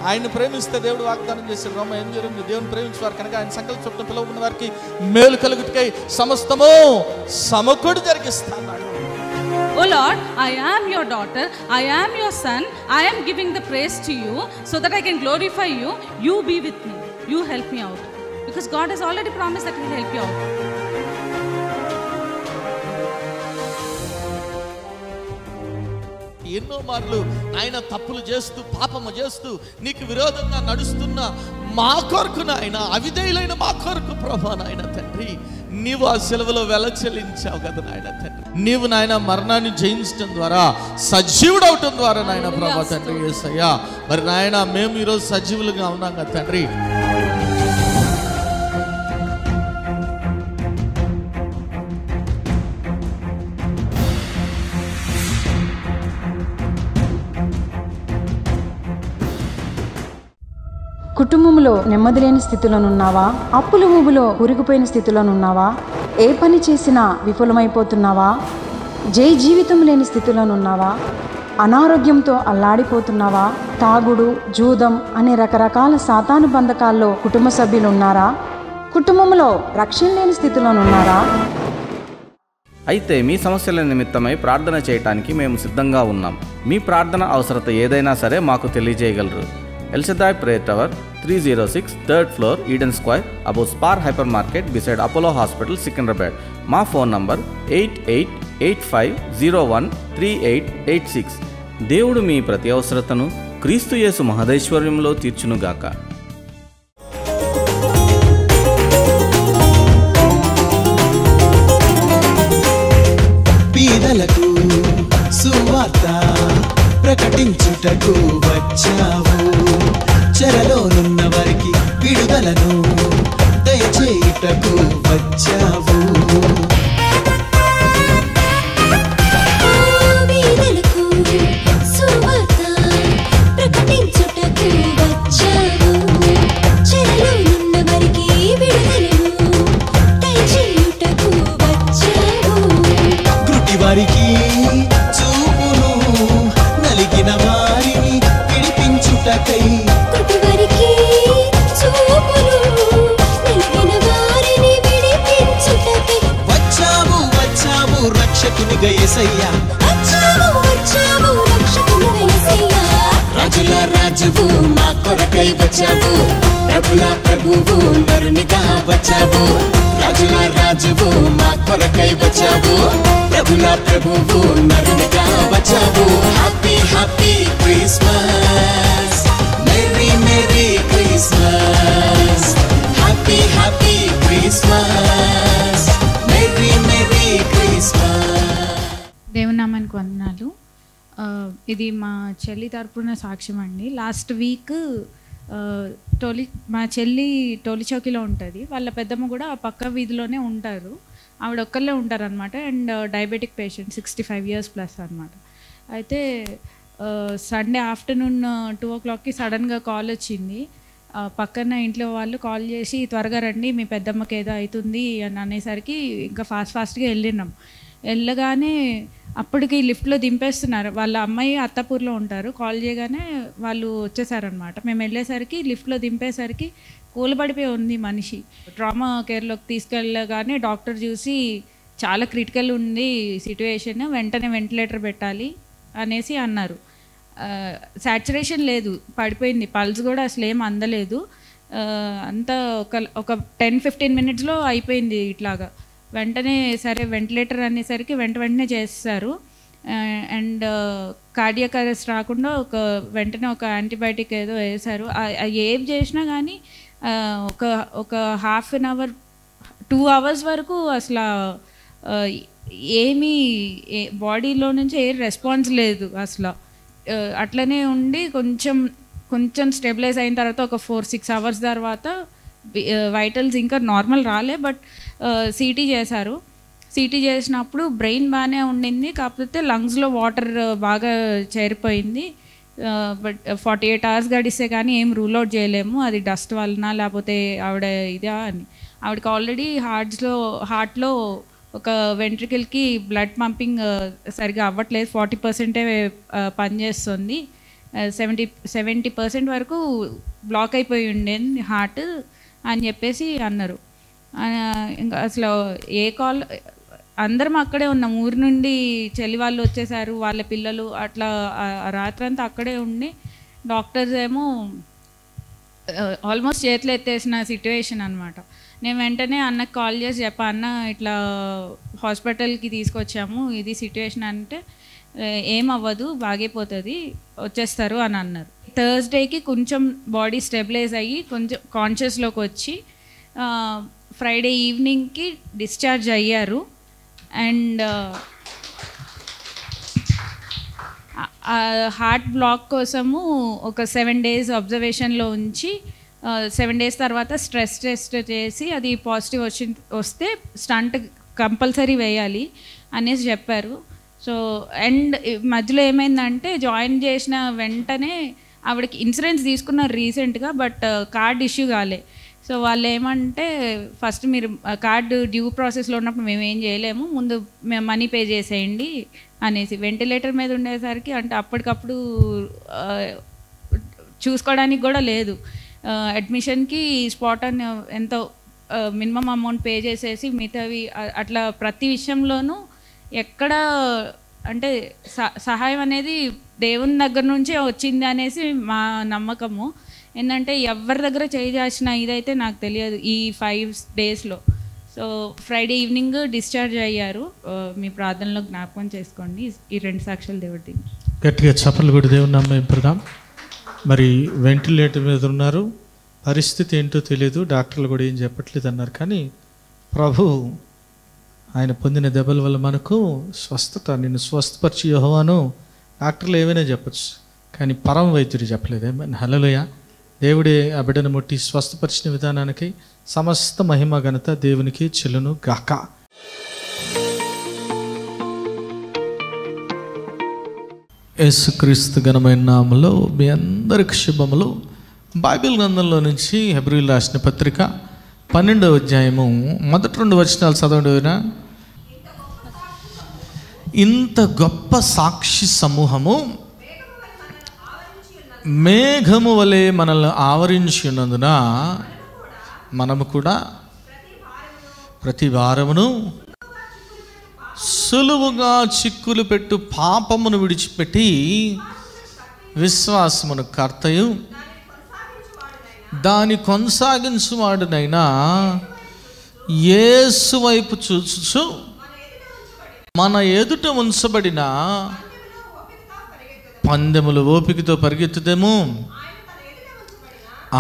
ఆయన ప్రేమిస్తే దేవుడు వాగ్దానం చేసిన రోమ ఏం జరిగింది? దేవుని ప్రేమించేవారు కనుక ఆయన సంకల్ప చొప్పున పిలువబడిన వారికి మేలు కలుగుటకై సమస్తము సమకూడి జరిగిస్తాడు. Oh Lord, I am your daughter, I am your son, I am giving the praise to you so that I can glorify you. You be with me, you help me out, because God has already promised that He will help you out. ఎన్నో మార్లు ఆయన తప్పులు చేస్తూ పాపము చేస్తూ నీకు విరోధంగా నడుస్తున్న మా కొరకు నాయన, అవిధేయులైన మా కొరకు ప్రభా నాయన తండ్రి, నీవు ఆ సెలవులో వెల చెల్లించావు కదా నాయన తండ్రి. నీవు నాయన మరణాన్ని జయించడం ద్వారా సజీవుడవటం ద్వారా నాయన ప్రభా తండ్రి యేసయ్యా, మరి నాయన మేము ఈరోజు సజీవులుగా ఉన్నాం కదా తండ్రి. కుటుంబంలో నెమ్మది లేని స్థితిలోనున్నావా? అప్పుల ఊబిలో ఉరిగిపోయిన స్థితిలోనున్నావా? ఏ పని చేసినా విఫలమైపోతున్నావా? జీవితం లేని స్థితిలోనున్నావా? అనారోగ్యంతో అల్లాడిపోతున్నావా? తాగుడు, జూదం అనే రకరకాల సాతాను బంధకాల్లో కుటుంబ సభ్యులు ఉన్నారా? కుటుంబంలో రక్షణ లేని స్థితిలోనున్నారా? అయితే మీ సమస్యల నిమిత్తమై ప్రార్థన చేయటానికి మేము సిద్ధంగా ఉన్నాం. మీ ప్రార్థన అవసరత ఏదైనా సరే మాకు తెలియజేయగలరు. El Shaddai Prayer Tower, 306 3rd floor, Eden Square, above Spar Hypermarket, beside Apollo Hospital, Secunderabad. మా ఫోన్ నంబర్ 8885013886. దేవుడు మీ ప్రతి అవసరతను క్రీస్తు యేసు మహదైశ్వర్యంలో తీర్చునుగాక. పేదలకు సువార్త ప్రకటించుటకు వచ్చావు, చెరలోనున్న వారికి విడుదలను దయచేయుటకు వచ్చావు. గుడ్డివారికి చూపును, నలిగిన వారిని విడిపించుటకై వచ్చావు వచ్చావు రక్షకునిగా యేసయ్యా. రాజుల రాజువు మా కొరకై వచ్చావు, ప్రభుల ప్రభువు నరునిగా వచ్చావు. రాజుల రాజువు మా కొరకై వచ్చావు, ప్రభుల ప్రభువు నరునిగా వచ్చావు. Happy happy Christmas, merry merry Christmas. Happy happy Christmas, merry merry Christmas. దేవుని నామానికి వందనాలు. ఇది మా చెల్లి తరపున సాక్ష్యం అండి. లాస్ట్ వీక్ మా చెల్లి టోలిచౌకిలో ఉంటుంది. వాళ్ళ పెద్దమ్మ కూడా ఆ పక్క వీధిలోనే ఉంటారు. ఆవిడ ఒక్కళ్ళే ఉంటారనమాట. And diabetic patient, 65 years plus అనమాట. అయితే సండే ఆఫ్టర్నూన్ 2 o'clockకి సడన్గా కాల్ వచ్చింది. పక్కన ఇంట్లో వాళ్ళు కాల్ చేసి త్వరగా రండి, మీ పెద్దమ్మకి ఏదో అవుతుంది అని అనేసరికి ఇంకా ఫాస్ట్గా వెళ్ళినాం. వెళ్ళగానే అప్పటికి లిఫ్ట్లో దింపేస్తున్నారు. వాళ్ళ అమ్మాయి అత్తాపూర్లో ఉంటారు. కాల్ చేయగానే వాళ్ళు వచ్చేసారనమాట. మేము వెళ్ళేసరికి లిఫ్ట్లో దింపేసరికి కూలబడిపోయి ఉంది మనిషి. ట్రామా కేర్లోకి తీసుకెళ్ళగానే డాక్టర్ చూసి చాలా క్రిటికల్ ఉంది సిట్యుయేషన్, వెంటనే వెంటిలేటర్ పెట్టాలి అనేసి అన్నారు. సాచురేషన్ లేదు, పడిపోయింది. పల్స్ కూడా అసలు ఏం అందలేదు. అంతా ఒక 10-15 minutesలో అయిపోయింది ఇట్లాగా. వెంటనే సరే వెంటిలేటర్ అనేసరికి వెంటనే చేస్తారు. అండ్ కార్డియాక్ అరెస్ట్ రాకుండా వెంటనే ఒక యాంటీబయాటిక్ ఏదో వేశారు. ఏం చేసినా కానీ ఒక ½ an hour 2 hours వరకు అసలు ఏమీ బాడీలో నుంచి ఏ రెస్పాన్స్ లేదు అసలు. అట్లనే ఉండి కొంచెం స్టెబిలైజ్ అయిన తర్వాత ఒక 4-6 hours తర్వాత వైటల్స్ ఇంకా నార్మల్ రాలే, బట్ సిటీ చేశారు. సిటీ చేసినప్పుడు బ్రెయిన్ బాగానే ఉండింది, కాకపోతే లంగ్స్లో వాటర్ బాగా చేరిపోయింది. బట్ 48 hours గడిస్తే కానీ ఏం రూల్ అవుట్ చేయలేము, అది డస్ట్ వలన లేకపోతే ఆవిడ ఇదా అని. ఆవిడకి ఆల్రెడీ హార్ట్లో ఒక వెంట్రికల్కి బ్లడ్ పంపింగ్ సరిగా అవ్వట్లేదు, 40% పనిచేస్తుంది. 70% వరకు బ్లాక్ అయిపోయి ఉండేది హార్ట్ అని చెప్పేసి అన్నారు. ఇంకా అసలు ఏ కాల్, అందరం అక్కడే ఉన్నాం. ఊరి నుండి చెల్లి వాళ్ళు వచ్చేసారు, వాళ్ళ పిల్లలు, అట్లా రాత్రంతా అక్కడే ఉండి డాక్టర్స్ ఏమో ఆల్మోస్ట్ చేతులు ఎత్తేసిన సిట్యువేషన్ అనమాట. నేను వెంటనే అన్నకు కాల్ చేసి అన్న ఇట్లా హాస్పిటల్కి తీసుకొచ్చాము, ఇది సిట్యువేషన్ అంటే ఏమవ్వదు, బాగైపోతుంది, వచ్చేస్తారు అని అన్నారు. థర్స్డేకి కొంచెం బాడీ స్టెబిలైజ్ అయ్యి కొంచెం కాన్షియస్లోకి వచ్చి ఫ్రైడే ఈవినింగ్కి డిశ్చార్జ్ అయ్యారు. అండ్ హార్ట్ బ్లాక్ కోసము ఒక 7 days అబ్జర్వేషన్లో ఉంచి 7 days తర్వాత స్ట్రెస్ టెస్ట్ చేసి అది పాజిటివ్ వస్తే స్టంట్ కంపల్సరీ వేయాలి అనేసి చెప్పారు. సో అండ్ మధ్యలో ఏమైందంటే జాయిన్ చేసిన వెంటనే ఆవిడకి ఇన్సూరెన్స్ తీసుకున్నారు రీసెంట్గా, బట్ కార్డ్ ఇష్యూ కాలే. సో వాళ్ళు ఏమంటే ఫస్ట్ మీరు కార్డు డ్యూ ప్రాసెస్లో ఉన్నప్పుడు మేము ఏం చేయలేము, ముందు మేము మనీ పే చేసేయండి అనేసి. వెంటిలేటర్ మీద ఉండేసరికి అంటే అప్పటికప్పుడు చూసుకోవడానికి కూడా లేదు. అడ్మిషన్కి స్పాట్ అని ఎంతో మినిమం అమౌంట్ పే చేసేసి మిగతావి అట్లా ప్రతి విషయంలోనూ ఎక్కడ అంటే సహాయం అనేది దేవుని దగ్గర నుంచే వచ్చింది అనేసి మా నమ్మకము. ఏంటంటే ఎవరి దగ్గర చేయాల్సిన ఇదైతే నాకు తెలియదు ఈ 5 daysలో. సో ఫ్రైడే ఈవినింగ్ డిశ్చార్జ్ అయ్యారు. మీ ప్రార్థనలో జ్ఞాపకం చేసుకోండి ఈ 2 సాక్ష్యాలు దేవుడి. గట్టిగా చప్పట్లు కూడా దేవుని నమ్మకం. మరి వెంటిలేటర్ మీద ఉన్నారు, పరిస్థితి ఏంటో తెలియదు, డాక్టర్లు కూడా ఏం చెప్పట్లేదు అన్నారు. కానీ ప్రభు ఆయన పొందిన దెబ్బల వల్ల మనకు స్వస్థత, నిన్ను స్వస్థపరిచి యెహోవాను డాక్టర్లు ఏమైనా చెప్పచ్చు, కానీ పరమ వైద్యుడు చెప్పలేదు. హల్లెలూయా. దేవుడే ఆ బిడ్డను ముట్టి స్వస్థపరిచిన విధానానికి సమస్త మహిమ ఘనత దేవునికి చెల్లును గాక. యేసుక్రీస్తు ఘనమైన నామములో మీ అందరికి శుభములు. బైబిల్ గ్రంథంలో నుంచి హెబ్రీయులకు రాసిన పత్రిక 12వ అధ్యాయము మొదటి 2 వచనాలు చదవండి. ఇంత గొప్ప సాక్షి సమూహము మేఘము వలె మనల్ని ఆవరించి ఉన్నందున మనము కూడా ప్రతి వారమును సులువుగా చిక్కులు పెట్టు పాపమును విడిచిపెట్టి విశ్వాసమును కర్తయు దాని కొనసాగించువాడునైనా యేసు వైపు చూచు మన ఎదుట ఉంచబడిన పందెములు ఓపికతో పరిగెత్తుదేమో.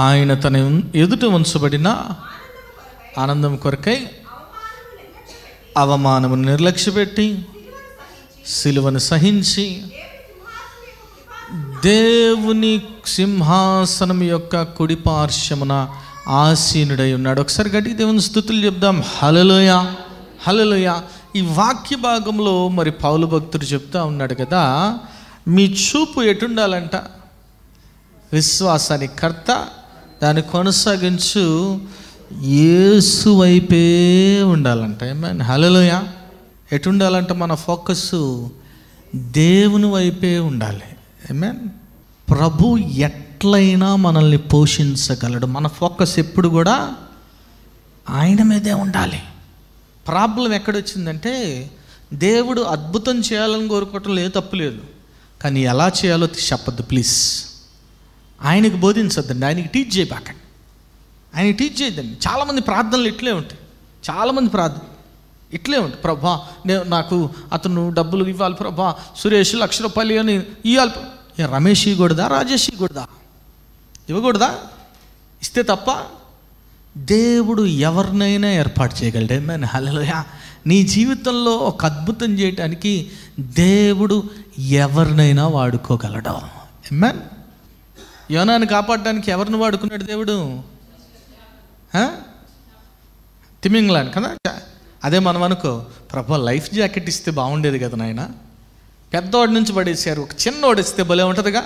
ఆయన తన ఎదుట ఉంచబడిన ఆనందం కొరకై అవమానమును నిర్లక్ష్యపెట్టి సిలువను సహించి దేవుని సింహాసనం యొక్క కుడి పార్శ్వమున ఆసీనుడై ఉన్నాడు. ఒకసారి గట్టి దేవుని స్తుతులు చెప్దాం. హల్లెలూయా, హల్లెలూయా. ఈ వాక్య భాగంలో మరి పౌలు భక్తుడు చెప్తా ఉన్నాడు కదా, మీ చూపు ఎటుండాలంట? విశ్వాసానికి కర్త దాన్ని కొనసాగించు యేసు వైపే ఉండాలంట. ఏమైనా హల్లెలూయా. ఎటుండాలంట? మన ఫోకస్ దేవుని వైపే ఉండాలి. ఏమైనా ప్రభు ఎట్లయినా మనల్ని పోషించగలడు. మన ఫోకస్ ఎప్పుడు కూడా ఆయన మీదే ఉండాలి. ప్రాబ్లం ఎక్కడొచ్చిందంటే దేవుడు అద్భుతం చేయాలని కోరుకోవటం లేదు, తప్పు లేదు, కానీ ఎలా చేయాలో చెప్పద్దు ప్లీజ్. ఆయనకి బోధించద్దండి, ఆయనకి టీచ్ చేయబాకండి, ఆయన టీచ్ చేయద్దండి. చాలామంది ప్రార్థనలు ఇట్లే ఉంటాయి, చాలామంది ప్రార్థన ఇట్లే ఉంటాయి. ప్రభా నాకు అతను డబ్బులు ఇవ్వాలి, ప్రభా సురేష్ 1,00,000 రూపాయలు అని ఇవ్వాలి. రమేష్ ఇవ్వకూడదా? రాజేష్ ఇవ్వకూడదా? ఇవ్వకూడదా? ఇస్తే తప్ప దేవుడు ఎవరినైనా ఏర్పాటు చేయగలడు. ఏమైనా హల్లెలూయా. నీ జీవితంలో ఒక అద్భుతం చేయటానికి దేవుడు ఎవరినైనా వాడుకోగలడు. ఏమైనా యోనాను కాపాడడానికి ఎవరిని వాడుకున్నాడు దేవుడు? తిమింగ్లాన్ కదా. అదే మనం అనుకో, ప్రభా లైఫ్ జాకెట్ ఇస్తే బాగుండేది కదా నాయన, పెద్దవాడి నుంచి పడేసారు, ఒక చిన్నవాడు ఇస్తే భలే ఉంటుందిగా,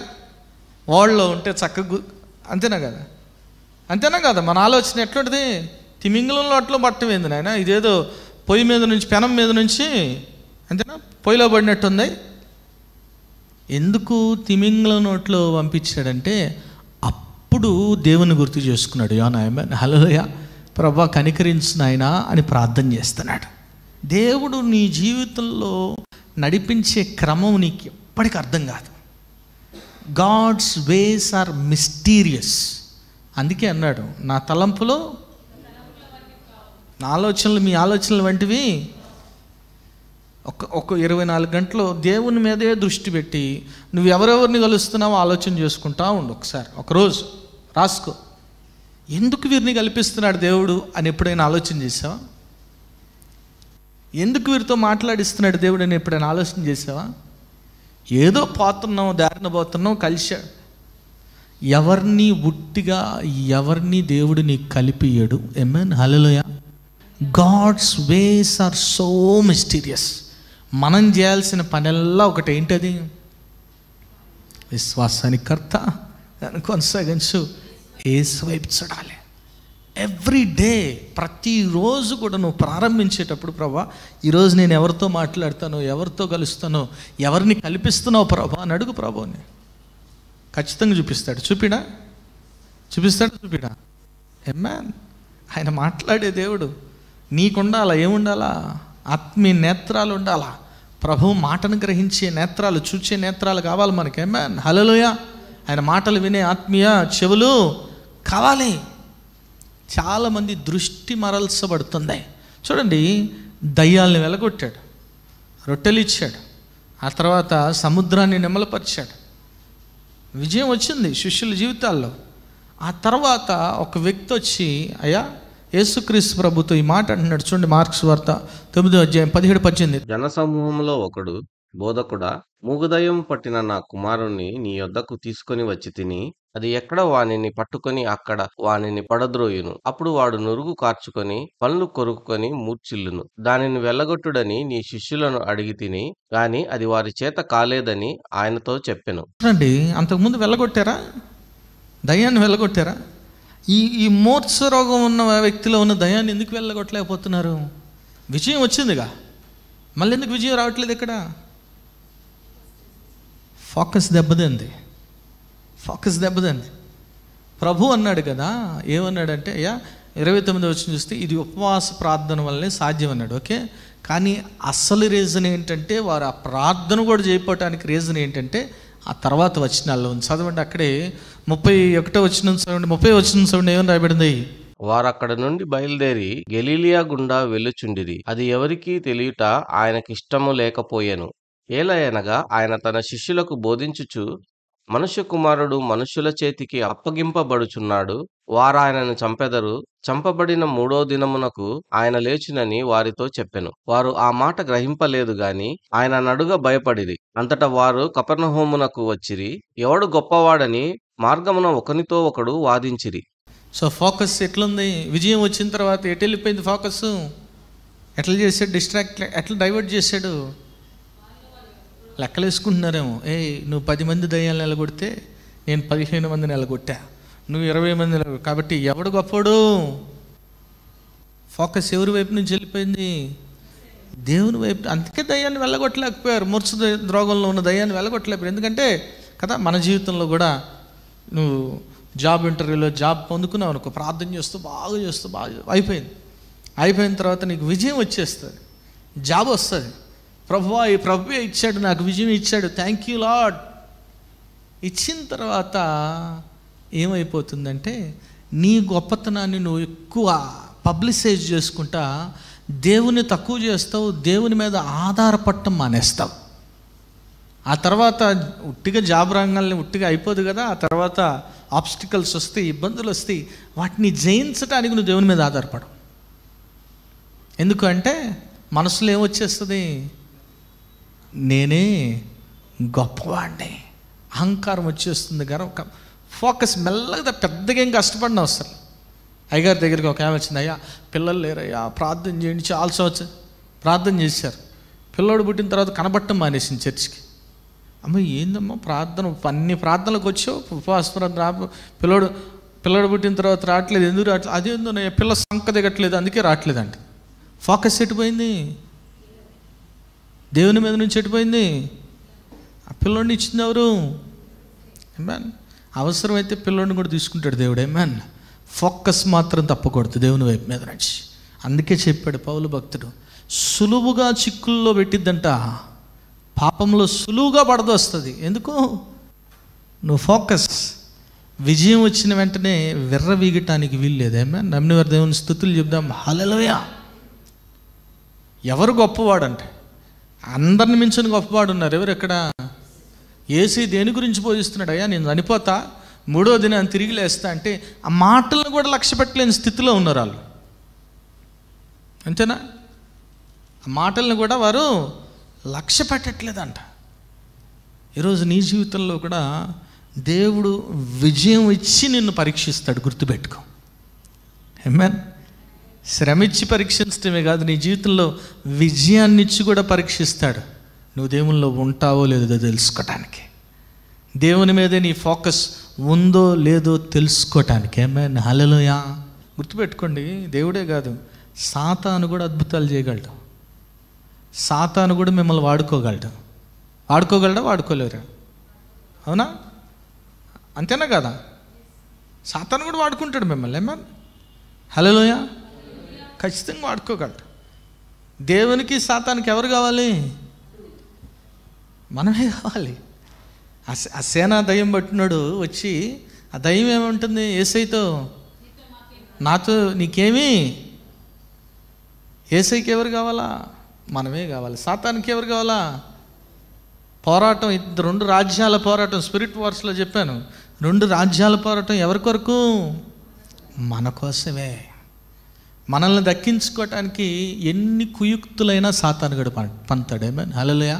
వాళ్ళలో ఉంటే చక్కగా, అంతేనా కదా? అంతేనా కదా? మన ఆలోచన ఎట్లుంటుంది? తిమింగలంలో అట్లా పట్టమేంది నాయన, ఇదేదో పొయ్యి మీద నుంచి, పెనం మీద నుంచి, అంతేనా, పొయ్యిలో పడినట్టుంది. ఎందుకు తిమింగలం నోట్లో పంపించాడంటే అప్పుడు దేవుని గుర్తు చేసుకున్నాడు. ఆమేన్, హల్లెలూయా. ప్రభా కనికరించు నాయనా అని ప్రార్థన చేస్తున్నాడు. దేవుడు నీ జీవితంలో నడిపించే క్రమం నీకు ఎప్పటికీ అర్థం కాదు. God's ways are mysterious. అందుకే అన్నాడు, నా తలంపులో నా ఆలోచనలు మీ ఆలోచనలు వంటివి. ఒక 24 గంటలు దేవుని మీదే దృష్టి పెట్టి నువ్వు ఎవరెవరిని కలుస్తున్నావో ఆలోచన చేసుకుంటా ఉండు. ఒకరోజు రాసుకో, ఎందుకు వీరిని కల్పిస్తున్నాడు దేవుడు అని ఎప్పుడైనా ఆలోచన చేసావా? ఎందుకు వీరితో మాట్లాడిస్తున్నాడు దేవుడు అని ఎప్పుడైనా ఆలోచన చేసావా? ఏదో పోతున్నాం, దారిన పోతున్నాం, కలిశాడు. ఎవరిని ఉట్టిగా ఎవరిని దేవుడు నీకు కలిపియడు. Amen, hallelujah. God's ways are so mysterious. మనం చేయాల్సిన పనెల్లా ఒకటి, ఏంటది? విశ్వాసానికి కర్త, దాన్ని కొనసాగించు, యేసు వైపు చూడాలి. ఎవ్రీ డే, ప్రతిరోజు కూడా నువ్వు ప్రారంభించేటప్పుడు ప్రభా ఈరోజు నేను ఎవరితో మాట్లాడతానో, ఎవరితో కలుస్తానో, ఎవరిని కల్పిస్తున్నావు ప్రభా అని అడుగు. ప్రభుని ఖచ్చితంగా చూపిస్తాడు. చూపిస్తాడు. ఆమేన్. ఆయన మాట్లాడే దేవుడు. నీకుండాలా, ఏముండాలా? ఆత్మీయ నేత్రాలు ఉండాలా. ప్రభువు మాటను గ్రహించే నేత్రాలు, చూచే నేత్రాలు కావాలి మనకి. ఆమేన్, హల్లెలూయా. ఆయన మాటలు వినే ఆత్మీయ చెవులు కావాలి. చాలామంది దృష్టి మరల్చబడుతుంది. చూడండి, దయ్యాల్ని వెలగొట్టాడు, రొట్టెలు ఇచ్చాడు, ఆ తర్వాత సముద్రాన్ని నెమ్మలపరిచాడు. విజయం వచ్చింది శిష్యుల జీవితాల్లో. ఆ తర్వాత ఒక వ్యక్తి వచ్చి, అయ్యా యేసుక్రీస్తు ప్రభుతో ఈ మాట అంటున్నాడు. చూడండి, మార్క్స్ వార్త 9వ అధ్యాయం 17-18. జనసమూహంలో ఒకడు, బోధకుడా, మూగదయ్యం పట్టిన నా కుమారుణ్ణి నీ యొద్దకు తీసుకొని వచ్చి తిని, అది ఎక్కడ వానిని పట్టుకొని అక్కడ వానిని పడద్రోయును. అప్పుడు వాడు నురుగు కార్చుకొని పళ్ళు కొరుకుకొని మూర్చిల్లును. దానిని వెళ్ళగొట్టుడని నీ శిష్యులను అడిగి తిని, గాని అది వారి చేత కాలేదని ఆయనతో చెప్పెను. చూడండి, అంతకుముందు వెళ్ళగొట్టారా? దయ్యాన్ని వెళ్ళగొట్టారా? ఈ మూర్ఛ రోగం ఉన్న వ్యక్తిలో ఉన్న దయ్యాన్ని ఎందుకు వెళ్ళగొట్టలేకపోతున్నారు? విజయం వచ్చిందిగా, మళ్ళీ ఎందుకు విజయం రావట్లేదు? ఇక్కడ ఫోకస్ దెబ్బతింది. ప్రభు అన్నాడు కదా, ఏమన్నాడంటే, అయ్యా 29వ వచనం చూస్తే ఇది ఉపవాస ప్రార్థన వల్లనే సాధ్యం అన్నాడు. ఓకే, కానీ అసలు రీజన్ ఏంటంటే, వారు ఆ ప్రార్థన కూడా చేయకపోవటానికి రీజన్ ఏంటంటే ఆ తర్వాత వచనాల్లో ఉంది. చదవండి, అక్కడే 31వ వచనం చదవండి. 30వ వచనం చదవండి, ఏమని రాయబడింది? వారక్కడ నుండి బయలుదేరి గలిలియా గుండా వెళ్ళుచుండిరి. అది ఎవరికీ తెలియట ఆయనకిష్టము లేకపోయెను. ఏలయనగా ఆయన తన శిష్యులకు బోధించుచు, మనుష్య కుమారుడు మనుష్యుల చేతికి అప్పగింపబడుచున్నాడు, వారాయనను చంపెదరు, చంపబడిన 3వ దినమునకు ఆయన లేచునని వారితో చెప్పెను. వారు ఆ మాట గ్రహింపలేదు గాని ఆయన నడుగ భయపడిరి. అంతటా వారు కపెర్నహూమునకు వచ్చిరి. ఎవడు గొప్పవాడని మార్గమున ఒకనితో ఒకడు వాదించిరి. సో ఫోకస్ ఎట్లుంది? విజయం వచ్చిన తర్వాత ఎటు వెళ్ళిపోయింది ఫోకస్? ఎట్లా చేశాడు? ఎట్లా డైవర్ట్ చేశాడు? లెక్కలు వేసుకుంటున్నారేమో. నువ్వు 10 మంది దయ్యాలు నిలగొడితే నేను 15 మంది నిలగొట్టా, నువ్వు 20 మంది కాబట్టి ఎవడు గొప్పడు? ఫోకస్ ఎవరి వైపు నుంచి వెళ్ళిపోయింది? దేవుని వైపు. అందుకే దయ్యాన్ని వెళ్ళగొట్టలేకపోయారు. మూర్ఛ రోగంలో ఉన్న దయ్యాన్ని వెళ్ళగొట్టలేకపోయారు. ఎందుకంటే కదా, మన జీవితంలో కూడా నువ్వు జాబ్ ఇంటర్వ్యూలో జాబ్ పొందుకున్నావు అనుకో, ప్రార్థన చేస్తూ బాగా అయిపోయిన తర్వాత నీకు విజయం వచ్చేస్తుంది, జాబ్ వస్తుంది. ప్రభువా, ఈ ప్రభువే ఇచ్చాడు, నాకు విజయం ఇచ్చాడు, థ్యాంక్ యూ లార్డ్. ఇచ్చిన తర్వాత ఏమైపోతుందంటే, నీ గొప్పతనాన్ని నువ్వు ఎక్కువ పబ్లిసైజ్ చేసుకుంటా దేవుని తక్కువ చేస్తావు, దేవుని మీద ఆధారపడటం మానేస్తావు. ఆ తర్వాత ఉట్టిగా జాబ్ రంగాల్ని ఉట్టిగా అయిపోదు కదా, ఆ తర్వాత ఆబ్స్టికల్స్ వస్తాయి, ఇబ్బందులు వస్తాయి. వాటిని జయించడానికి నువ్వు దేవుని మీద ఆధారపడవు. ఎందుకంటే మనసులో ఏమొచ్చేస్తుంది? నేనే గొప్పవాడిని, అహంకారం వచ్చేస్తుంది. గర్వం. ఫోకస్ మెల్లగా పెద్దగా ఏం కష్టపడినా వస్తారు. అయ్యగారి దగ్గరికి ఒక ఆమె వచ్చింది, అయ్యా పిల్లలు లేరయ్యా, ప్రార్థన చేయండి. చాలా సంవత్సరం ప్రార్థన చేశారు. పిల్లోడు పుట్టిన తర్వాత కనబట్టం మానేసింది చర్చికి. అమ్మ ఏందమ్మా ప్రార్థన, అన్ని ప్రార్థనలకు వచ్చావు, ఉపవాస ప్రార్థన, పిల్లోడు పుట్టిన తర్వాత రావట్లేదు, ఎందుకు రావట్లేదు? అదేందో పిల్ల సంక దిగట్లేదు, అందుకే రావట్లేదండి. ఫోకస్ ఎటుపోయింది? దేవుని మీద నుంచి ఎటుపోయింది? ఆ పిల్లోడిని ఇచ్చింది ఎవరు? ఏమన్ అవసరమైతే పిల్లోడిని కూడా తీసుకుంటాడు దేవుడు. ఏమన్ ఫోకస్ మాత్రం తప్పకూడదు దేవుని వైపు మీద నుంచి. అందుకే చెప్పాడు పౌలు భక్తుడు, సులువుగా చిక్కుల్లో పెట్టిద్దంట, పాపంలో సులువుగా పడదొస్తుంది. ఎందుకు? నువ్వు ఫోకస్. విజయం వచ్చిన వెంటనే విర్రవీగటానికి వీల్లేదు. ఏమన్ నమ్మిన వారి దేవుని స్తుతులు చెప్దాం. హల్లెలూయా. ఎవరు గొప్పవాడంటే అందరిని మించిన గొప్పవాడు ఉన్నారు. ఎవరు? ఎక్కడ? యేసు దేని గురించి బోధిస్తున్నాడు? అయ్యా నేను చనిపోతా, 3వ దినాన్ని తిరిగి లేస్తా అంటే ఆ మాటలను కూడా లక్ష్య పెట్టలేని స్థితిలో ఉన్నారు వాళ్ళు. అంతేనా? ఆ మాటలను కూడా వారు లక్ష్య పెట్టట్లేదంట. ఈరోజు నీ జీవితంలో కూడా దేవుడు విజయం ఇచ్చి నిన్ను పరీక్షిస్తాడు, గుర్తుపెట్టుకో. ఆమేన్. శ్రమించి పరీక్షించడమే కాదు, నీ జీవితంలో విజయాన్ని ఇచ్చి కూడా పరీక్షిస్తాడు. నువ్వు దేవునిలో ఉంటావో లేదో తెలుసుకోవటానికి, దేవుని మీదే నీ ఫోకస్ ఉందో లేదో తెలుసుకోవటానికి. ఆమేన్. హల్లెలూయా. గుర్తుపెట్టుకోండి, దేవుడే కాదు, సాతాను కూడా అద్భుతాలు చేయగలడు. సాతాను కూడా మిమ్మల్ని వాడుకోగలడు. వాడుకోగలడా? వాడుకోలేరా? అవునా? అంతేనా కదా? సాతాను కూడా వాడుకుంటాడు మిమ్మల్ని. ఏమన్నా? హల్లెలూయా. ఖచ్చితంగా వాడుకోగలడు. దేవునికి సాతానికి ఎవరు కావాలి? మనమే కావాలి. ఆ సేనా దయ్యం పట్టినాడు వచ్చి, ఆ దయ్యం ఏమంటుంది యేసయ్యతో? నాతో నీకేమి? యేసయ్యకి ఎవరు కావాలా? మనమే కావాలి. సాతానికి ఎవరు కావాలా? పోరాటం, 2 రాజ్యాల పోరాటం. స్పిరిట్ వార్స్లో చెప్పాను, 2 రాజ్యాల పోరాటం ఎవరి కొరకు? మన కోసమే. మనల్ని దక్కించుకోవటానికి ఎన్ని కుయుక్తులైనా సాతానుగడు పంతాడు. ఆమేన్. హల్లెలూయా.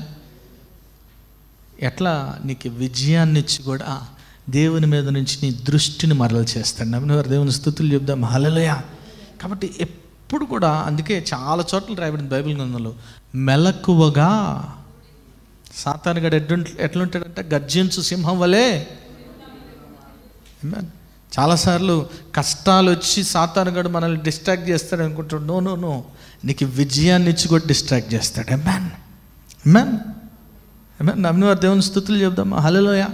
ఎట్లా? నీకు విజయాన్ని ఇచ్చి కూడా దేవుని మీద నుంచి నీ దృష్టిని మరల చేస్తాడు. నమ్మిన వారు దేవుని స్తుతులు చెప్దాం. హల్లెలూయా. కాబట్టి ఎప్పుడు కూడా, అందుకే చాలా చోట్ల రాయబడింది బైబిల్ గ్రంథంలో, మెలకువగా. సాతానుగడు ఎట్లుంటాడంటే గర్జించు సింహం వలె. చాలాసార్లు కష్టాలు వచ్చి సాతానుగడు మనల్ని డిస్ట్రాక్ట్ చేస్తాడు అనుకుంటాడు. నో నో నో, నీకు విజయాన్ని ఇచ్చి కూడా డిస్ట్రాక్ట్ చేస్తాడు. ఆమేన్. ఆమేన్. ఆమేన్. నమ్మిన వారు దేవుని స్తుతులు చెప్దామా? హల్లెలూయా.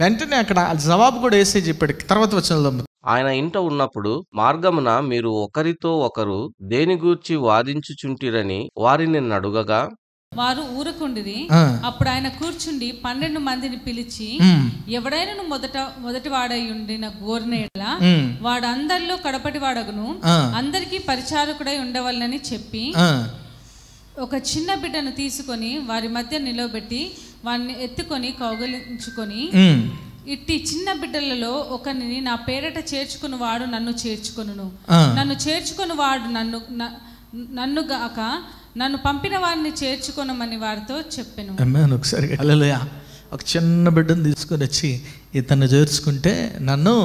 వెంటనే అక్కడ జవాబు కూడా యేసే చెప్పాడు. తర్వాత వచనంలో, ఆయన ఇంట ఉన్నప్పుడు మార్గమున మీరు ఒకరితో ఒకరు దేని గూర్చి వాదించుచుంటిరని వారిని అడుగగా వారు ఊరకుండిరి. అప్పుడు ఆయన కూర్చుండి 12 మందిని పిలిచి, ఎవడైనా మొదటి వాడై ఉండిన గోర్నేల వాడు అందరిలో కడపటి వాడగును, అందరికీ పరిచారకుడై ఉండవలనని చెప్పి, ఒక చిన్న బిడ్డను తీసుకొని వారి మధ్య నిలవబెట్టి వారిని ఎత్తుకొని కౌగలించుకొని, ఇట్టి చిన్న బిడ్డలలో ఒకరిని నా పేరట చేర్చుకుని వాడు నన్ను చేర్చుకొనును, నన్ను చేర్చుకుని వాడు నన్ను గాక నన్ను పంపిన వారిని చేర్చుకొనమని వారితో చెప్పాను. ఒకసారి హల్లెలూయా. ఒక చిన్న బిడ్డను తీసుకొని వచ్చి ఇతన్ని చేర్చుకుంటే నన్ను,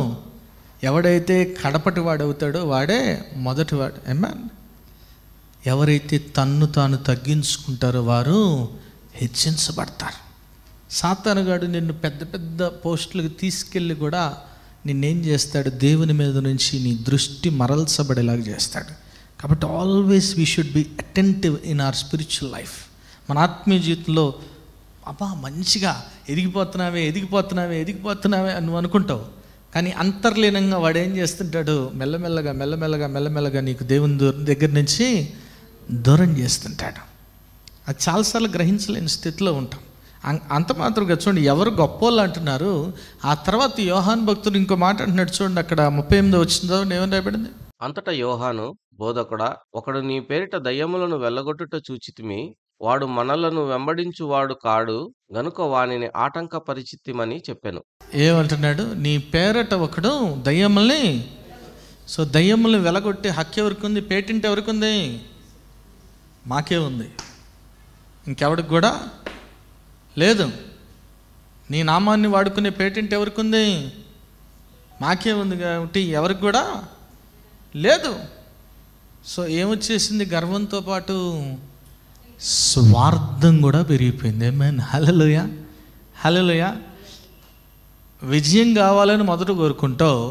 ఎవడైతే కడపటి వాడు అవుతాడో వాడే మొదటివాడు. ఆమేన్. ఎవరైతే తన్ను తాను తగ్గించుకుంటారో వారు హెచ్చించబడతారు. సాతానుగాడు నిన్ను పెద్ద పెద్ద పోస్టులకు తీసుకెళ్ళి కూడా నిన్నేం చేస్తాడు? దేవుని మీద నుంచి నీ దృష్టి మరల్చబడేలాగా చేస్తాడు. కాబట్టి always we should be attentive in our spiritual life. మన ఆత్మీయ జీవితంలో మంచిగా ఎదిగిపోతున్నావే అని నువ్వు అనుకుంటావు, కానీ అంతర్లీనంగా వాడు ఏం చేస్తుంటాడు? మెల్లమెల్లగా నీకు దేవుని దగ్గర నుంచి దూరం చేస్తుంటాడు. అది చాలాసార్లు గ్రహించలేని స్థితిలో ఉంటాం. అంత మాత్రంగా చూడండి, ఎవరు గొప్పోళ్ళు అంటున్నారు. ఆ తర్వాత యోహాను భక్తుడు ఇంకో మాట అంటున్నాడు చూడండి, అక్కడ 38 వచ్చిందో ఏమని రాయబడింది? అంతటా యోహాను, బోధకుడా, ఒకడు నీ పేరిట దయ్యములను వెళ్ళగొట్టుట చూచితిమి, వాడు మనలను వెంబడించువాడు కాడు గనుక వానిని ఆటంకపరిచితిమని చెప్పాను. ఏమంటున్నాడు? నీ పేరట ఒకడు దయ్యముల్ని, సో దయ్యముల్ని వెలగొట్టే హక్కు ఎవరికి ఉంది? పేటెంట్ ఎవరికి ఉంది? మాకే ఉంది, ఇంకెవరికి కూడా లేదు. నీ నామాన్ని వాడుకునే పేటెంట్ ఎవరికి ఉంది? మాకే ఉంది. కాబట్టి ఎవరికి కూడా లేదు. సో ఏమొచ్చేసింది? గర్వంతో పాటు స్వార్థం కూడా పెరిగిపోయింది. ఆమేన్. హల్లెలూయా. హల్లెలూయా. విజయం కావాలని మొదట కోరుకుంటావు,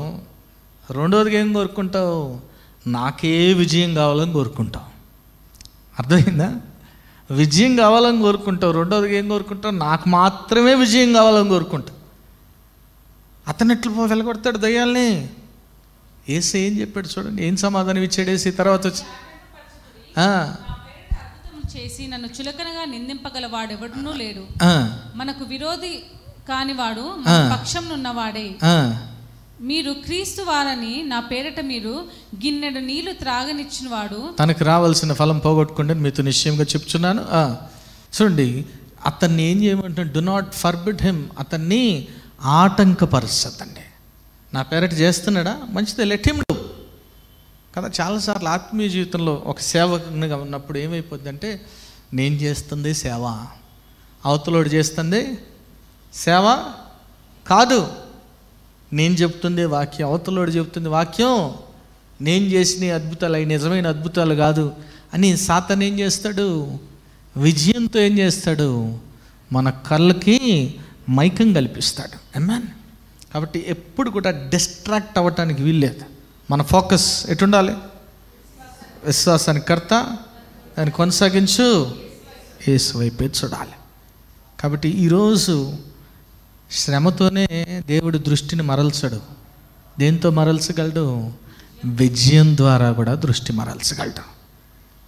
రెండోదిగా ఏం కోరుకుంటావు? నాకే విజయం కావాలని కోరుకుంటావు. అర్థమైందా? విజయం కావాలని కోరుకుంటావు. రెండోది ఏం కోరుకుంటావు? నాకు మాత్రమే విజయం కావాలని కోరుకుంటావు. అతను ఎట్లా వెళ్ళగొడతాడు దయ్యాల్ని? యేసు ఏం చెప్పాడు చూడండి, ఏం సమాధానం ఇచ్చాడు యేసు తర్వాత వచ్చి చేసి నన్ను చులకనగా నిందింపగల వాడెవడనూ లేడు. మనకు విరోధి కానివాడు మన పక్షం ఉన్నవాడే. మీరు క్రీస్తు వారని నా పేరట మీరు గిన్నెడు నీళ్లు త్రాగనిచ్చిన వాడు తనకు రావాల్సిన ఫలం పోగొట్టుకుంటే మీతో నిశ్చయంగా చెప్తున్నాను. చూడండి, అతన్ని ఏం చేయమంటున్నాడు? Do not forbid him. అతన్ని ఆటంకపరచదండి. నా పేరట చేస్తున్నాడా? మంచిదే, లెట్ హిమ్ డూ కదా. చాలాసార్లు ఆత్మీయ జీవితంలో ఒక సేవకునిగా ఉన్నప్పుడు ఏమైపోద్ది అంటే, నేను చేస్తుంది సేవ, అవతలోడు చేస్తుంది సేవ కాదు. నేను చెప్తుంది వాక్యం, అవతలోడు చెప్తుంది వాక్యం. నేను చేసిన అద్భుతాలు అవి నిజమైన అద్భుతాలు కాదు అని సాతాను ఏం చేస్తాడు? విజయంతో ఏం చేస్తాడు? మన కళ్ళకి మైకం కల్పిస్తాడు. ఆమేన్. కాబట్టి ఎప్పుడు కూడా డిస్ట్రాక్ట్ అవ్వటానికి వీల్లేదు. మన ఫోకస్ ఎటుండాలి? విశ్వాసానికి కర్త, దాన్ని కొనసాగించు, యేసు వైపే చూడాలి. కాబట్టి ఈరోజు శ్రమతోనే దేవుడు దృష్టిని మరల్చడు. దేంతో మరల్చగలడు? విజయం ద్వారా కూడా దృష్టి మరల్చగలడు.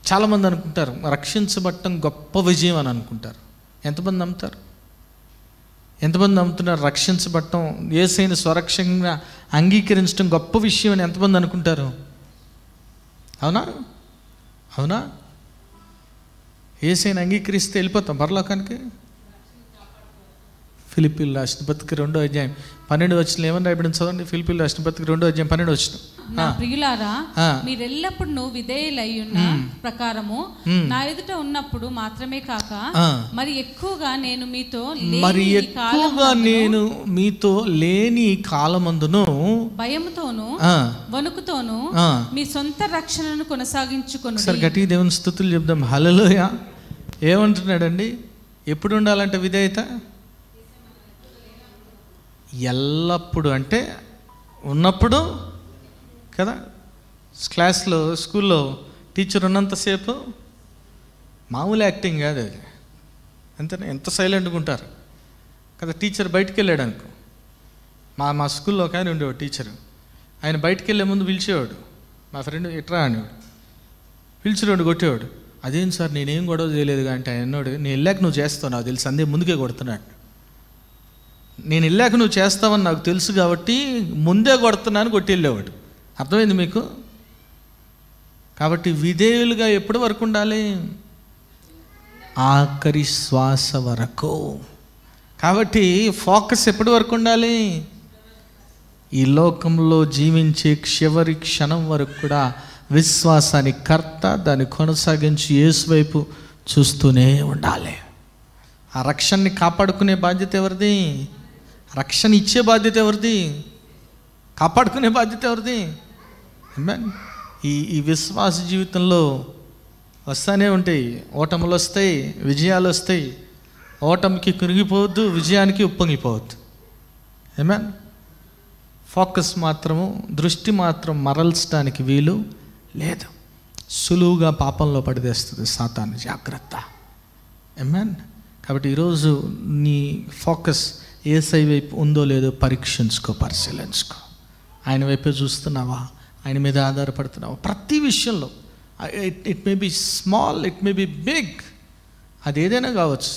చాలామంది అనుకుంటారు రక్షించబడటం గొప్ప విజయం అని అనుకుంటారు. ఎంతమంది నమ్ముతారు? ఎంతమంది నమ్ముతున్నారు రక్షించబడటం, యేసయ్యను స్వరక్షంగా అంగీకరించడం గొప్ప విషయం అని ఎంతమంది అనుకుంటారు? అవునా? అవునా? యేసయ్యను అంగీకరిస్తే వెళ్ళిపోతాం పరలోకానికి. ఫిలిప్పీయుల రాసిన పత్రిక 2వ అధ్యాయం 12 వచనం ఏమని రాయబడింది చదవండి. ఫిలిప్పీయుల రాసిన పత్రిక 2వ అధ్యాయం 12 వచనం. నా ప్రియులారా, మీరెల్లప్పుడు విధేయులయ్యున్న ప్రకారము నా ఎదుట ఉన్నప్పుడు మాత్రమే కాక మరి ఎక్కువగా నేను మీతో లేని కాలమందును భయముతోను వణుకుతోను మీ సొంత రక్షణను కొనసాగించుకొను. సరే గట్టి దేవుని స్తుతులు చెప్దాం. హల్లెలూయా. ఏమంటున్నాడండి? ఎప్పుడు ఉండాలంటే విధేయత? ఎల్లప్పుడు అంటే ఉన్నప్పుడు కదా. క్లాస్లో స్కూల్లో టీచర్ ఉన్నంతసేపు మామూలు యాక్టింగ్ కాదు అది. అంతేనా? ఎంత సైలెంట్గా ఉంటారు కదా. టీచర్ బయటికి వెళ్ళాడు అనుకో. మా స్కూల్లో ఒక ఆయన ఉండేవాడు టీచరు. ఆయన బయటికి వెళ్ళే ముందు పిలిచేవాడు. మా ఫ్రెండ్ ఎట్రా అనేవాడు. పిలిచినోడు కొట్టేవాడు. అదేం సార్ నేనేం గొడవ చేయలేదు అంటే ఆయన అన్నాడు, నేను వెళ్ళాక నువ్వు చేస్తావు నాకు తెలుసు, అందే ముందుకే కొడుతున్నాడు. నేను వెళ్ళాక నువ్వు చేస్తావని నాకు తెలుసు కాబట్టి ముందే కొడుతున్నాను కొట్టి వెళ్ళేవాడు. అర్థమైంది మీకు? కాబట్టి విధేయులుగా ఎప్పటి వరకు ఉండాలి? ఆఖరి శ్వాస వరకు. కాబట్టి ఫోకస్ ఎప్పటి వరకు ఉండాలి? ఈ లోకంలో జీవించే చివరి క్షణం వరకు కూడా విశ్వాసాన్ని కర్త, దాన్ని కొనసాగించి యేసు వైపు చూస్తూనే ఉండాలి. ఆ రక్షణని కాపాడుకునే బాధ్యత ఎవరిది? రక్షణ ఇచ్చే బాధ్యత ఎవరిది? కాపాడుకునే బాధ్యత ఎవరిది? ఆమేన్. ఈ విశ్వాస జీవితంలో వస్తూనే ఉంటాయి, ఓటములు వస్తాయి, విజయాలు వస్తాయి. ఓటమికి కృంగిపోవద్దు, విజయానికి ఉప్పొంగిపోవద్దు. ఆమేన్. ఫోకస్ మాత్రము, దృష్టి మాత్రం మరల్చడానికి వీలు లేదు. సులువుగా పాపంలో పడిదేస్తుంది సాతాను. జాగ్రత్త. ఆమేన్. కాబట్టి ఈరోజు నీ ఫోకస్ యేసయ్య వైపు ఉందో లేదో పరీక్షించుకో, పరిశీలించుకో. ఆయన వైపే చూస్తున్నావా? ఆయన మీద ఆధారపడుతున్నావా? ప్రతి విషయంలో it may be small, it may be big, అది ఏదైనా కావచ్చు.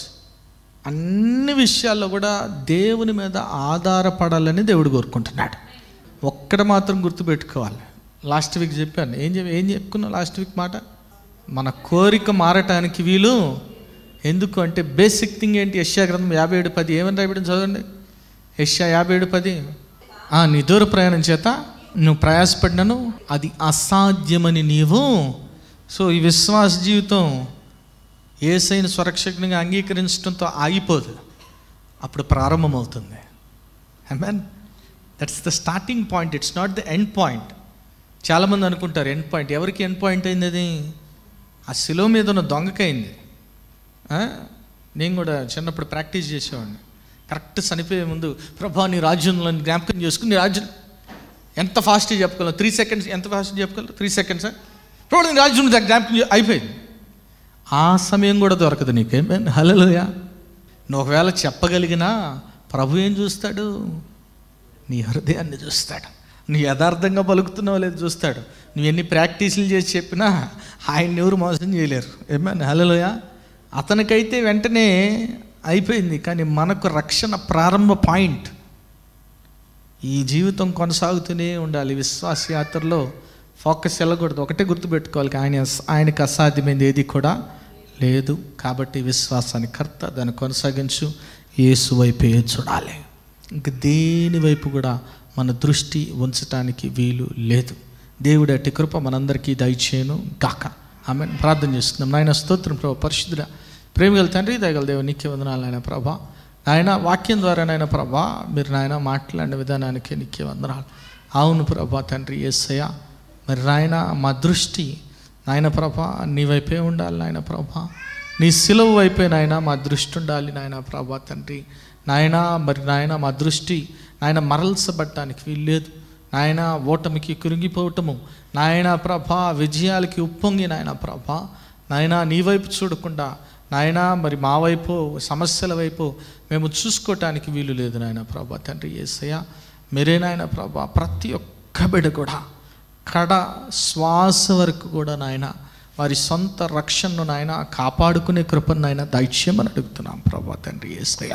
అన్ని విషయాల్లో కూడా దేవుని మీద ఆధారపడాలని దేవుడు కోరుకుంటున్నాడు. ఒక్కడ మాత్రం గుర్తుపెట్టుకోవాలి. లాస్ట్ వీక్ చెప్పాను. ఏం చెప్పుకున్నావు లాస్ట్ వీక్ మాట? మన కోరిక మారటానికి వీలు. ఎందుకు అంటే బేసిక్ థింగ్ ఏంటి? యెషయా గ్రంథం 57:10 ఏమని రాయబడింది చదవండి. యెషయా 57:10, నీ దూర ప్రయాణం చేత నువ్వు ప్రయాసపడినను అది అసాధ్యమని నీవు. సో ఈ విశ్వాస జీవితం యేసయ్యను స్వరక్షకునిగా అంగీకరించడంతో ఆగిపోదు, అప్పుడు ప్రారంభమవుతుంది. Amen. That's the starting point, it's not the end point. చాలామంది అనుకుంటారు ఎండ్ పాయింట్. ఎవరికి ఎండ్ పాయింట్ అయింది? అది ఆ శిలువ మీద ఉన్న దొంగకైంది. నేను కూడా చిన్నప్పుడు ప్రాక్టీస్ చేసేవాడిని. కరెక్ట్ చనిపోయే ముందు, ప్రభా నీ రాజ్యంలో జ్ఞాపకం చేసుకుని, నీ రాజ్యం ఎంత ఫాస్ట్గా చెప్పగలను? 3 seconds. ఎంత ఫాస్ట్గా చెప్పగలరు? 3 seconds. ప్రభు నీ రాజ్యం జ్ఞాపకం అయిపోయింది. ఆ సమయం కూడా దొరకదు నీకేమైనా. హల్లెలూయా. నువ్వు ఒకవేళ చెప్పగలిగినా ప్రభు ఏం చూస్తాడు? నీ హృదయాన్ని చూస్తాడు. నువ్వు యథార్థంగా పలుకుతున్నావు లేదు చూస్తాడు. నువ్వు ఎన్ని ప్రాక్టీసులు చేసి చెప్పినా ఆయన్ని ఎవరు మోసం చేయలేరు. ఏమైనా. హల్లెలూయా. అతనికైతే వెంటనే అయిపోయింది, కానీ మనకు రక్షణ ప్రారంభ పాయింట్. ఈ జీవితం కొనసాగుతూనే ఉండాలి. విశ్వాస యాత్రలో ఫోకస్ వెళ్ళకూడదు. ఒకటే గుర్తుపెట్టుకోవాలి, ఆయనకు అసాధ్యమైంది ఏది కూడా లేదు. కాబట్టి విశ్వాసాన్ని కర్త, దాన్ని కొనసాగించు. యేసు వైపే చూడాలి. ఇంక దేని వైపు కూడా మన దృష్టి ఉంచటానికి వీలు లేదు. దేవుడు అట్టి కృప మనందరికీ దయచేయను గాక. ఆమేన్. ప్రార్థన చేస్తున్నాం. నాయన స్తోత్రం ప్రభా. పరిశుద్ధుడా, ప్రేమగల తండ్రి, దయగల దేవ, నీకే వందనాలు నాయన ప్రభా. నాయన వాక్యం ద్వారా నాయన ప్రభా మీరు నాయన మాట్లాడిన విధానానికి నీకే వందనాలు. అవును ప్రభా తండ్రి యేసయ్య, మరి నాయన మా దృష్టి నాయన ప్రభా నీ వైపే ఉండాలి నాయన ప్రభా. నీ సిలువ వైపే నాయన మా దృష్టి ఉండాలి నాయన ప్రభా తండ్రి. నాయన మరి నాయన మా దృష్టి నాయన మరల్చబట్టడానికి వీల్లేదు నాయన. ఓటమికి కృంగిపోవటము నాయన ప్రభా, విజయాలకి ఉప్పొంగి నాయన ప్రభా నాయన నీ వైపు చూడకుండా నాయన మరి మా వైపు సమస్యల వైపు మేము చూసుకోవటానికి వీలు లేదు నాయన ప్రభా తండ్రి యేసయ్య. మీరే నాయన ప్రభా ప్రతి ఒక్క బిడ్డ కూడా కడ శ్వాస వరకు కూడా నాయన వారి సొంత రక్షణను నాయన కాపాడుకునే కృపను నాయన దైత్యమని అడుగుతున్నాం ప్రభా తండ్రి యేసయ్య.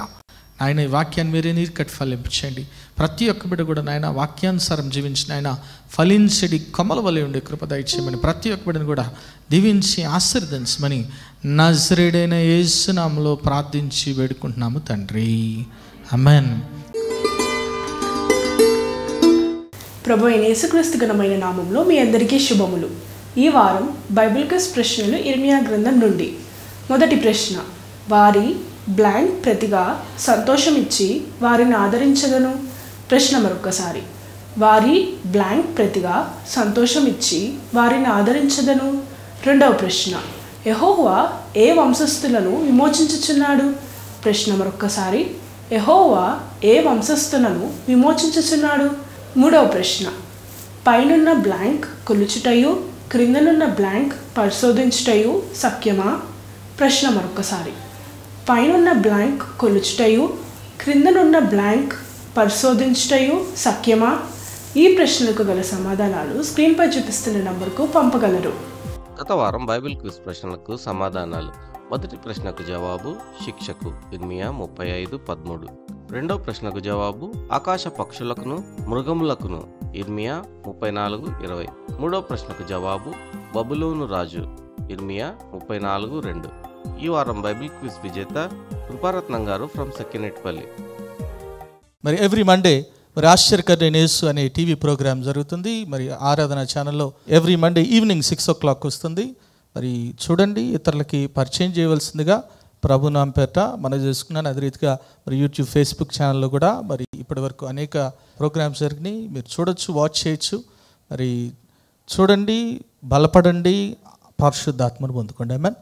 నాయన ఈ వాక్యాన్ని మీరే నీరు కట్టి ఫలించండి. ప్రతి ఒక్క బిడ్డ కూడా నాయన వాక్యానుసారం జీవించిన ఆయన ఫలించడి కొమ్మల వలె ఉండే కృప దయచేయమని ప్రతి ఒక్క బిడ్డను కూడా దీవించి ఆశీర్వదించమని నజరేయుడైన యేసు నామములో ప్రార్థించి వేడుకుంటున్నాము తండ్రి. ఆమేన్. ప్రభు అయిన యేసుక్రీస్తు ఘనమైన నామంలో మీ అందరికీ శుభములు. ఈ వారం బైబిల్ క్విజ్ ప్రశ్నలు ఇర్మియా గ్రంథం నుండి. మొదటి ప్రశ్న, వారి బ్లాంక్ ప్రతిగా సంతోషం ఇచ్చి వారిని ఆదరించగను. ప్రశ్న మరొకసారి, వారి బ్లాంక్ ప్రతిగా సంతోషం ఇచ్చి వారిని ఆదరించదను. రెండవ ప్రశ్న, యెహోవా ఏ వంశస్థులను విమోచించుచున్నాడు. ప్రశ్న మరొకసారి, యెహోవా ఏ వంశస్థులను విమోచించుచున్నాడు. మూడవ ప్రశ్న, పైనున్న బ్లాంక్ కొలుచుటయు క్రిందనున్న బ్లాంక్ పరిశోధించుటయు సఖ్యమా. ప్రశ్న మరొకసారి, పైనున్న బ్లాంక్ కొలుచుటయు క్రిందనున్న బ్లాంక్ పరిశోధించుటయు సఖ్యమా. ఈ ప్రశ్నలకు గల సమాధానాలు స్క్రీన్పై చూపిస్తున్న నంబర్కు పంపగలరు. గత వారం బైబిల్ క్విజ్ ప్రశ్నలకు సమాధానాలు. మొదటి ప్రశ్నకు జవాబు శిక్షకు ఇర్మియా 35:13. రెండవ ప్రశ్నకు జవాబు ఆకాశ పక్షులకును మృగములకును ఇర్మియా 34:20. మూడవ ప్రశ్నకు జవాబు బబులోను రాజు ఇర్మియా 34:2. ఈ వారం బైబిల్ క్విజ్ విజేత కృపారత్నం గారు ఫ్రమ్ సెక్కినేటిపల్లి. మరి ఎవ్రీ మండే మరి ఆశ్చర్యకరమైన యేసు అనే టీవీ ప్రోగ్రామ్ జరుగుతుంది. మరి ఆరాధన ఛానల్లో ఎవ్రీ మండే ఈవినింగ్ 6 o'clock వస్తుంది. మరి చూడండి, ఇతరులకి పరిచయం చేయవలసిందిగా ప్రభు నామ పేట మనం చేసుకున్నాను. అదే రీతిగా మరి యూట్యూబ్, ఫేస్బుక్ ఛానల్లో కూడా మరి ఇప్పటి వరకు అనేక ప్రోగ్రామ్స్ జరిగినాయి. మీరు చూడొచ్చు, వాచ్ చేయొచ్చు. మరి చూడండి, బలపడండి, పరిశుద్ధాత్మను పొందుకోండి. ఆమేన్.